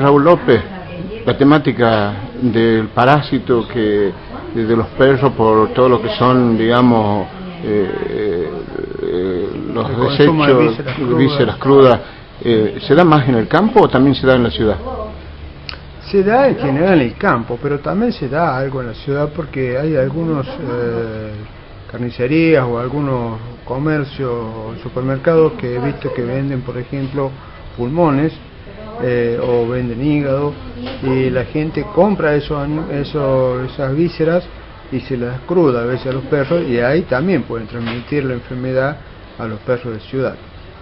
Raúl López, la temática del parásito de los perros por todo lo que son, digamos, los desechos, vísceras crudas, ¿se da más en el campo o también se da en la ciudad? Se da en general en el campo, pero también se da algo en la ciudad porque hay algunos carnicerías o algunos comercios o supermercados que he visto que venden, por ejemplo, pulmones o venden hígado, y la gente compra esas vísceras y se las cruda a veces a los perros, y ahí también pueden transmitir la enfermedad a los perros de ciudad.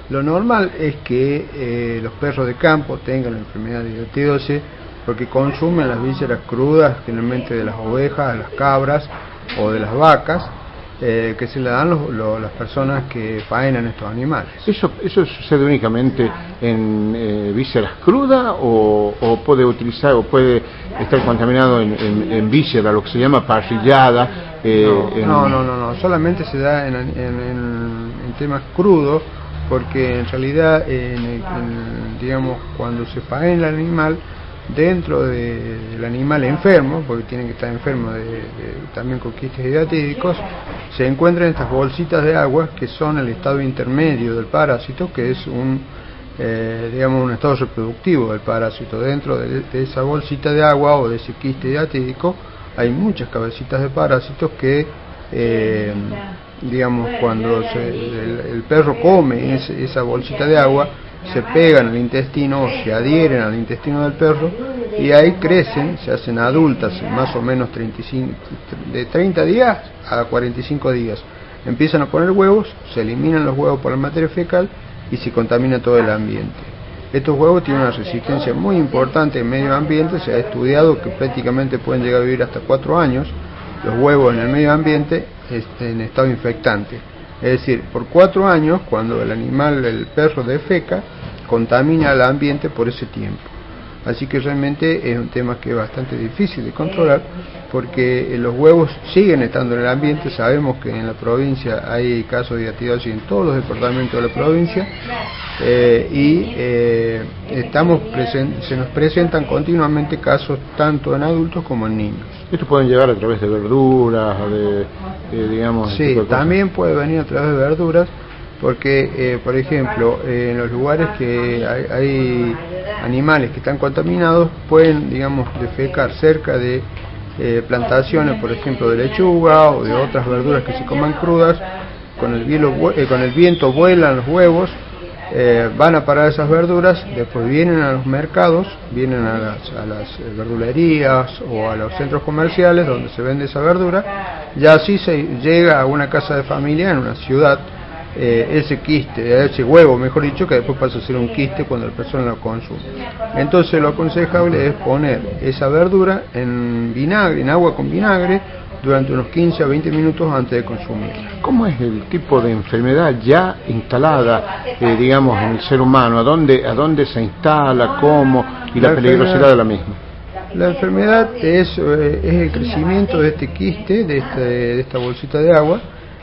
Lo normal es que los perros de campo tengan la enfermedad de idiotidosis porque consumen las vísceras crudas, generalmente de las ovejas, de las cabras o de las vacas, que se le dan las personas que faenan estos animales. ¿Eso sucede únicamente en vísceras crudas o puede utilizar o puede estar contaminado en víscera, lo que se llama parrillada? No, solamente se da en temas crudos, porque en realidad digamos, cuando se faena el animal, dentro del animal enfermo, porque tienen que estar enfermos también con quistes hidratídicos, se encuentran estas bolsitas de agua que son el estado intermedio del parásito, que es digamos, un estado reproductivo del parásito. Dentro de esa bolsita de agua o de ese quiste hidratídico hay muchas cabecitas de parásitos que digamos, cuando el perro come esa bolsita de agua, se pegan al intestino o se adhieren al intestino del perro, y ahí crecen, se hacen adultas más o menos de 30 días a 45 días. Empiezan a poner huevos, se eliminan los huevos por la materia fecal y se contamina todo el ambiente. Estos huevos tienen una resistencia muy importante en medio ambiente, se ha estudiado que prácticamente pueden llegar a vivir hasta 4 años los huevos en el medio ambiente en estado infectante. Es decir, por 4 años, cuando el perro defeca, contamina el ambiente por ese tiempo. Así que realmente es un tema que es bastante difícil de controlar, porque los huevos siguen estando en el ambiente. Sabemos que en la provincia hay casos de idiotidosis en todos los departamentos de la provincia, y se nos presentan continuamente casos tanto en adultos como en niños. ¿Esto pueden llegar a través de verduras, digamos? Sí, también puede venir a través de verduras, porque, por ejemplo, en los lugares que hay animales que están contaminados, pueden, digamos, defecar cerca de plantaciones, por ejemplo, de lechuga o de otras verduras que se coman crudas. Con el viento vuelan los huevos, van a parar esas verduras, después vienen a los mercados, vienen a las verdulerías o a los centros comerciales donde se vende esa verdura, y así se llega a una casa de familia en una ciudad, ese huevo, mejor dicho, que después pasa a ser un quiste cuando la persona lo consume. Entonces lo aconsejable es poner esa verdura en vinagre, en agua con vinagre, durante unos 15 a 20 minutos antes de consumirla. ¿Cómo es el tipo de enfermedad ya instalada, digamos, en el ser humano? ¿A dónde se instala? ¿Cómo? Y la peligrosidad de la misma. La enfermedad es el crecimiento de este quiste, de esta bolsita de agua,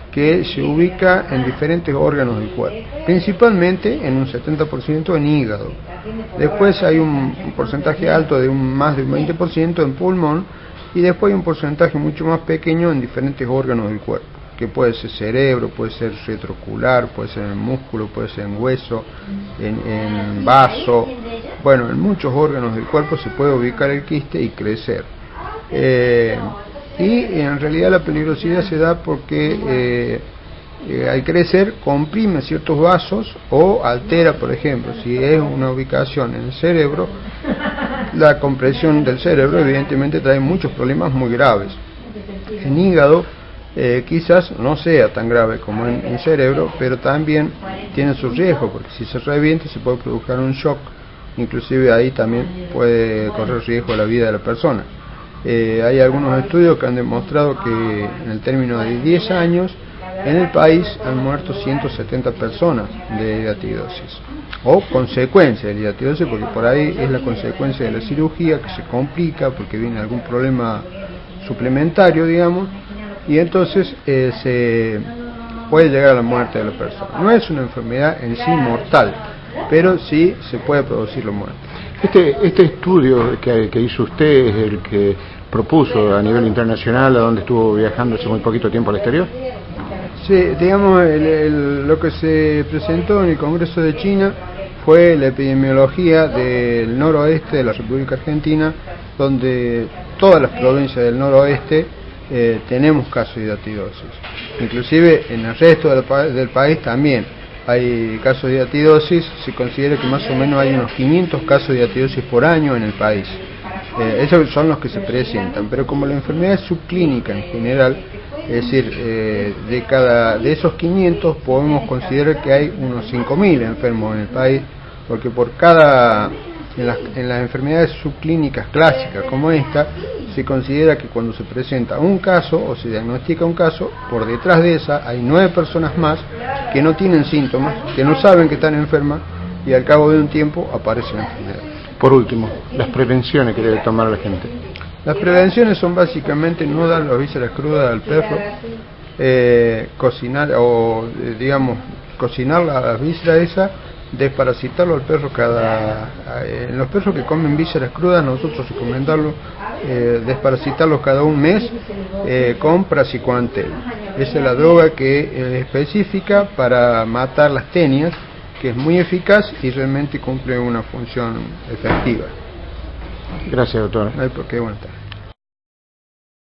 que se ubica en diferentes órganos del cuerpo, principalmente en un 70% en hígado. Después hay un porcentaje alto de más de un 20% en pulmón, y después hay un porcentaje mucho más pequeño en diferentes órganos del cuerpo, que puede ser cerebro, puede ser retroocular, puede ser en músculo, puede ser en hueso, en vaso. Bueno, en muchos órganos del cuerpo se puede ubicar el quiste y crecer. Y en realidad la peligrosidad se da porque al crecer comprime ciertos vasos o altera, por ejemplo, si es una ubicación en el cerebro, la compresión del cerebro evidentemente trae muchos problemas muy graves. En hígado quizás no sea tan grave como en cerebro, pero también tiene su riesgo, porque si se revienta se puede provocar un shock, inclusive ahí también puede correr riesgo la vida de la persona. Hay algunos estudios que han demostrado que en el término de 10 años en el país han muerto 170 personas de hidatidosis o consecuencia de hidatidosis, porque por ahí es la consecuencia de la cirugía que se complica porque viene algún problema suplementario, digamos, y entonces se puede llegar a la muerte de la persona. No es una enfermedad en sí mortal, pero sí se puede producir la muerte. Este estudio que hizo usted es el que propuso a nivel internacional, a donde estuvo viajando hace muy poquito tiempo al exterior. Sí, digamos, lo que se presentó en el Congreso de China fue la epidemiología del noroeste de la República Argentina, donde todas las provincias del noroeste tenemos casos de hidratidosis. Inclusive en el resto del país también hay casos de hidratidosis. Se considera que más o menos hay unos 500 casos de hidratidosis por año en el país. Esos son los que se presentan, pero como la enfermedad es subclínica en general, es decir, de esos 500 podemos considerar que hay unos 5.000 enfermos en el país, porque en las enfermedades subclínicas clásicas como esta, se considera que cuando se presenta un caso o se diagnostica un caso, por detrás de esa hay 9 personas más que no tienen síntomas, que no saben que están enfermas, y al cabo de un tiempo aparece la enfermedad. Por último, las prevenciones que debe tomar la gente. Las prevenciones son básicamente no dar las vísceras crudas al perro, cocinar las vísceras esas, desparasitarlo al perro en los perros que comen vísceras crudas nosotros recomendamos desparasitarlos cada un mes con praziquantel. Esa es la droga que es específica para matar las tenias, que es muy eficaz y realmente cumple una función efectiva. Gracias, doctor. No hay por qué, buenas tardes.